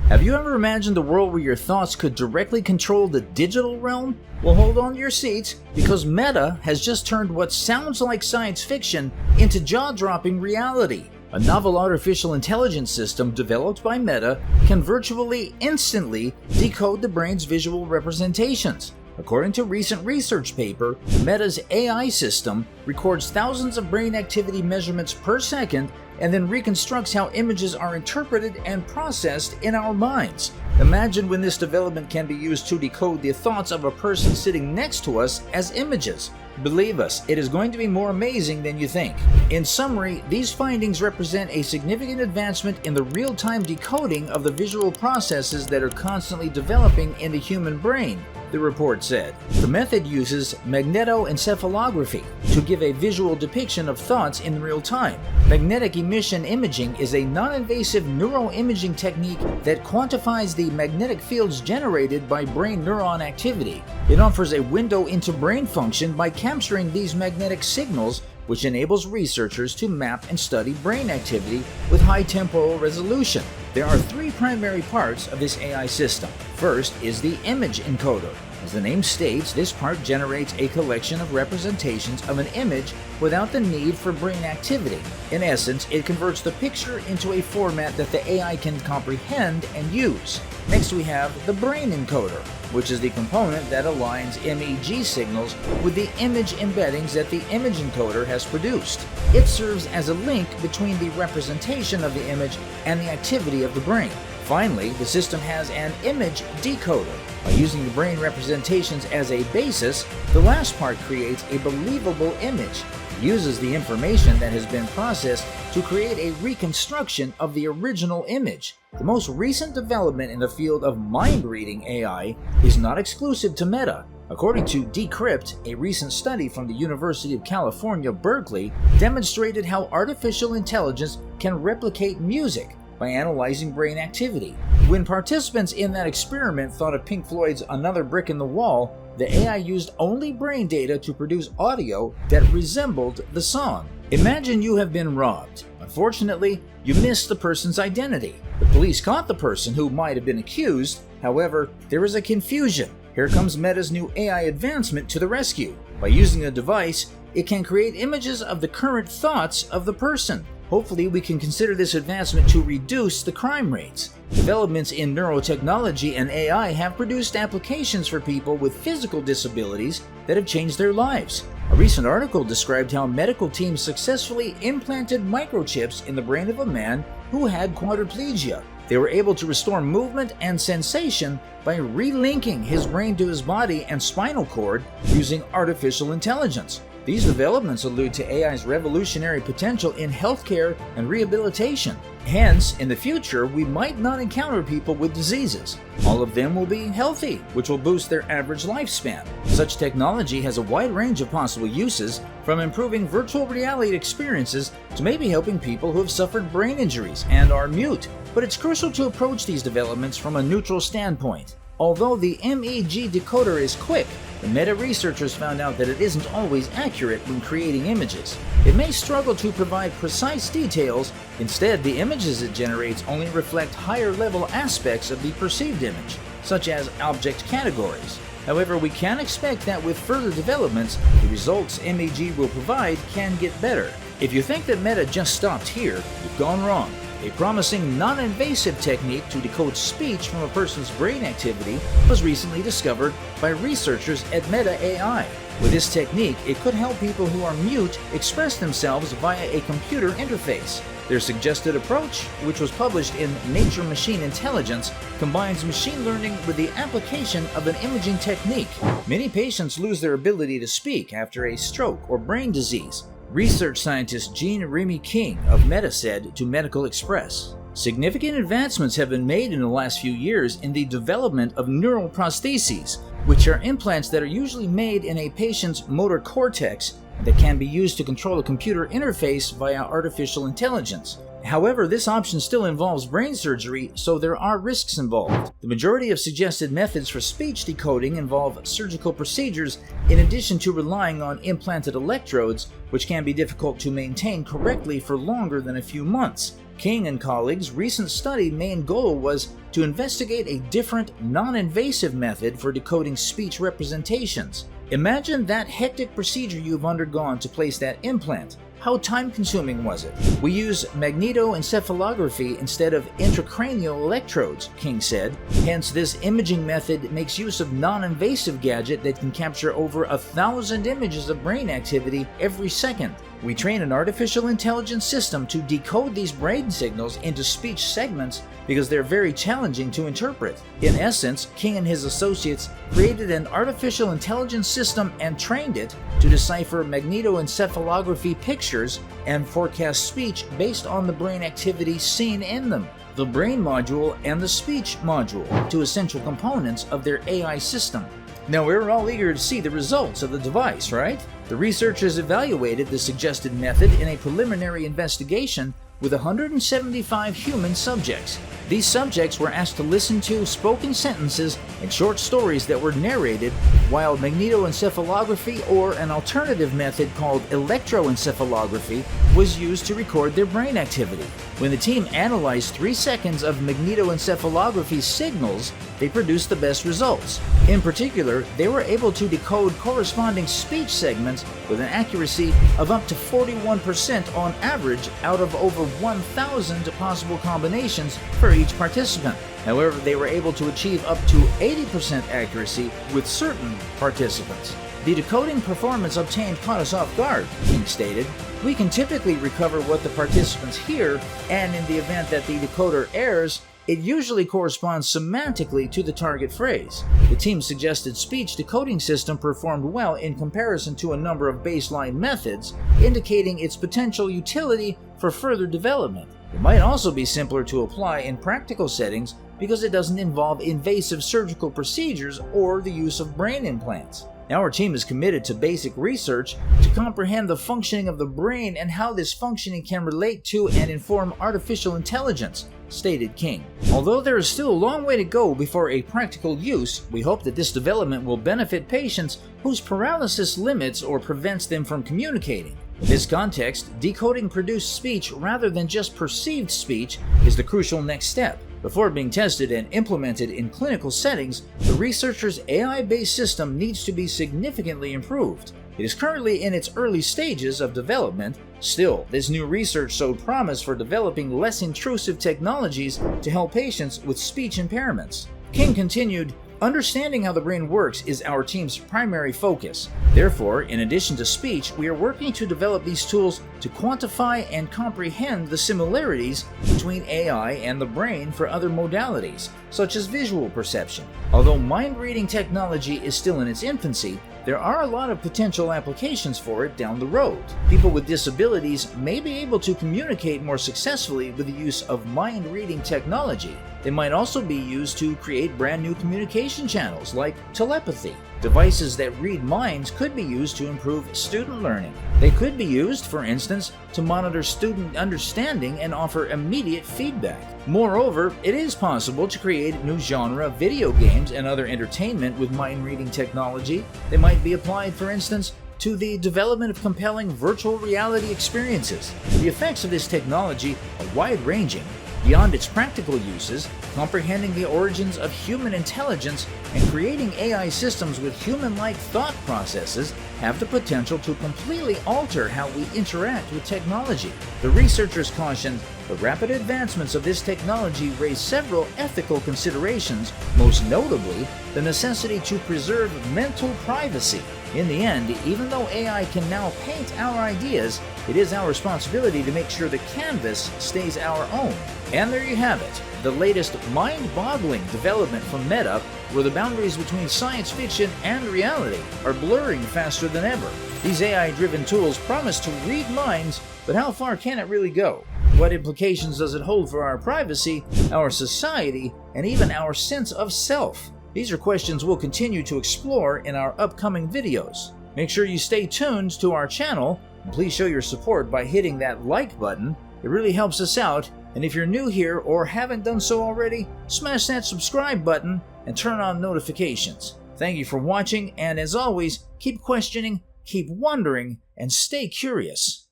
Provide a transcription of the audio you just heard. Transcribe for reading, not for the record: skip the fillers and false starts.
Have you ever imagined a world where your thoughts could directly control the digital realm? Well, hold on to your seats, because Meta has just turned what sounds like science fiction into jaw-dropping reality. A novel artificial intelligence system developed by Meta can virtually instantly decode the brain's visual representations. According to a recent research paper, Meta's AI system records thousands of brain activity measurements per second and then reconstructs how images are interpreted and processed in our minds. Imagine when this development can be used to decode the thoughts of a person sitting next to us as images. Believe us, it is going to be more amazing than you think. In summary, these findings represent a significant advancement in the real-time decoding of the visual processes that are constantly developing in the human brain, the report said. The method uses magnetoencephalography to give a visual depiction of thoughts in real time. Magnetic emission imaging is a non-invasive neuroimaging technique that quantifies the magnetic fields generated by brain neuron activity. It offers a window into brain function by capturing these magnetic signals, which enables researchers to map and study brain activity with high temporal resolution. There are three primary parts of this AI system. First is the image encoder. As the name states, this part generates a collection of representations of an image without the need for brain activity. In essence, it converts the picture into a format that the AI can comprehend and use. Next, we have the brain encoder, which is the component that aligns MEG signals with the image embeddings that the image encoder has produced. It serves as a link between the representation of the image and the activity of the brain. Finally, the system has an image decoder. By using the brain representations as a basis, the last part creates a believable image. It uses the information that has been processed to create a reconstruction of the original image. The most recent development in the field of mind-reading AI is not exclusive to Meta. According to Decrypt, a recent study from the University of California, Berkeley, demonstrated how artificial intelligence can replicate music by analyzing brain activity. When participants in that experiment thought of Pink Floyd's Another Brick in the Wall, the AI used only brain data to produce audio that resembled the song. Imagine you have been robbed. Unfortunately, you missed the person's identity. The police caught the person who might have been accused. However, there is a confusion. Here comes Meta's new AI advancement to the rescue. By using the device, it can create images of the current thoughts of the person. Hopefully, we can consider this advancement to reduce the crime rates. Developments in neurotechnology and AI have produced applications for people with physical disabilities that have changed their lives. A recent article described how medical teams successfully implanted microchips in the brain of a man who had quadriplegia. They were able to restore movement and sensation by relinking his brain to his body and spinal cord using artificial intelligence. These developments allude to AI's revolutionary potential in healthcare and rehabilitation. Hence, in the future, we might not encounter people with diseases. All of them will be healthy, which will boost their average lifespan. Such technology has a wide range of possible uses, from improving virtual reality experiences to maybe helping people who have suffered brain injuries and are mute. But it's crucial to approach these developments from a neutral standpoint. Although the MEG decoder is quick, the Meta researchers found out that it isn't always accurate when creating images. It may struggle to provide precise details. Instead, the images it generates only reflect higher-level aspects of the perceived image, such as object categories. However, we can expect that with further developments, the results MEG will provide can get better. If you think that Meta just stopped here, you've gone wrong. A promising non-invasive technique to decode speech from a person's brain activity was recently discovered by researchers at Meta AI. With this technique, it could help people who are mute express themselves via a computer interface. Their suggested approach, which was published in Nature Machine Intelligence, combines machine learning with the application of an imaging technique. Many patients lose their ability to speak after a stroke or brain disease. Research scientist Jean-Remy King of Meta said to Medical Express, "Significant advancements have been made in the last few years in the development of neural prostheses, which are implants that are usually made in a patient's motor cortex that can be used to control a computer interface via artificial intelligence. However, this option still involves brain surgery, so there are risks involved. The majority of suggested methods for speech decoding involve surgical procedures in addition to relying on implanted electrodes, which can be difficult to maintain correctly for longer than a few months. King and colleagues' recent study main goal was to investigate a different, non-invasive method for decoding speech representations. Imagine that hectic procedure you've undergone to place that implant. How time-consuming was it? We use magnetoencephalography instead of intracranial electrodes, King said. Hence, this imaging method makes use of non-invasive gadget that can capture over 1,000 images of brain activity every second. We train an artificial intelligence system to decode these brain signals into speech segments because they're very challenging to interpret. In essence, King and his associates created an artificial intelligence system and trained it to decipher magnetoencephalography pictures and forecast speech based on the brain activity seen in them. The brain module and the speech module, two essential components of their AI system. Now, we're all eager to see the results of the device, right? The researchers evaluated the suggested method in a preliminary investigation with 175 human subjects. These subjects were asked to listen to spoken sentences and short stories that were narrated, while magnetoencephalography, or an alternative method called electroencephalography, was used to record their brain activity. When the team analyzed 3 seconds of magnetoencephalography signals, they produced the best results. In particular, they were able to decode corresponding speech segments with an accuracy of up to 41% on average out of over 1,000 possible combinations for each participant. However, they were able to achieve up to 80% accuracy with certain participants. The decoding performance obtained caught us off guard, King stated. We can typically recover what the participants hear, and in the event that the decoder errs, it usually corresponds semantically to the target phrase. The team's suggested speech decoding system performed well in comparison to a number of baseline methods, indicating its potential utility for further development. It might also be simpler to apply in practical settings because it doesn't involve invasive surgical procedures or the use of brain implants. Our team is committed to basic research to comprehend the functioning of the brain and how this functioning can relate to and inform artificial intelligence, stated King. Although there is still a long way to go before a practical use, we hope that this development will benefit patients whose paralysis limits or prevents them from communicating. In this context, decoding produced speech rather than just perceived speech is the crucial next step. Before being tested and implemented in clinical settings, the researchers' AI-based system needs to be significantly improved. It is currently in its early stages of development. Still, this new research showed promise for developing less intrusive technologies to help patients with speech impairments. King continued, "Understanding how the brain works is our team's primary focus. Therefore, in addition to speech, we are working to develop these tools to quantify and comprehend the similarities between AI and the brain for other modalities, such as visual perception. Although mind-reading technology is still in its infancy, there are a lot of potential applications for it down the road. People with disabilities may be able to communicate more successfully with the use of mind-reading technology. They might also be used to create brand new communication channels like telepathy. Devices that read minds could be used to improve student learning. They could be used, for instance, to monitor student understanding and offer immediate feedback. Moreover, it is possible to create new genre video games and other entertainment with mind-reading technology. They might be applied, for instance, to the development of compelling virtual reality experiences. The effects of this technology are wide-ranging. Beyond its practical uses, comprehending the origins of human intelligence and creating AI systems with human-like thought processes have the potential to completely alter how we interact with technology. The researchers cautioned, the rapid advancements of this technology raise several ethical considerations, most notably the necessity to preserve mental privacy. In the end, even though AI can now paint our ideas, it is our responsibility to make sure the canvas stays our own. And there you have it, the latest mind-boggling development from Meta, where the boundaries between science fiction and reality are blurring faster than ever. These AI-driven tools promise to read minds, but how far can it really go? What implications does it hold for our privacy, our society, and even our sense of self? These are questions we'll continue to explore in our upcoming videos. Make sure you stay tuned to our channel, and please show your support by hitting that like button. It really helps us out, and if you're new here or haven't done so already, smash that subscribe button and turn on notifications. Thank you for watching, and as always, keep questioning, keep wondering, and stay curious.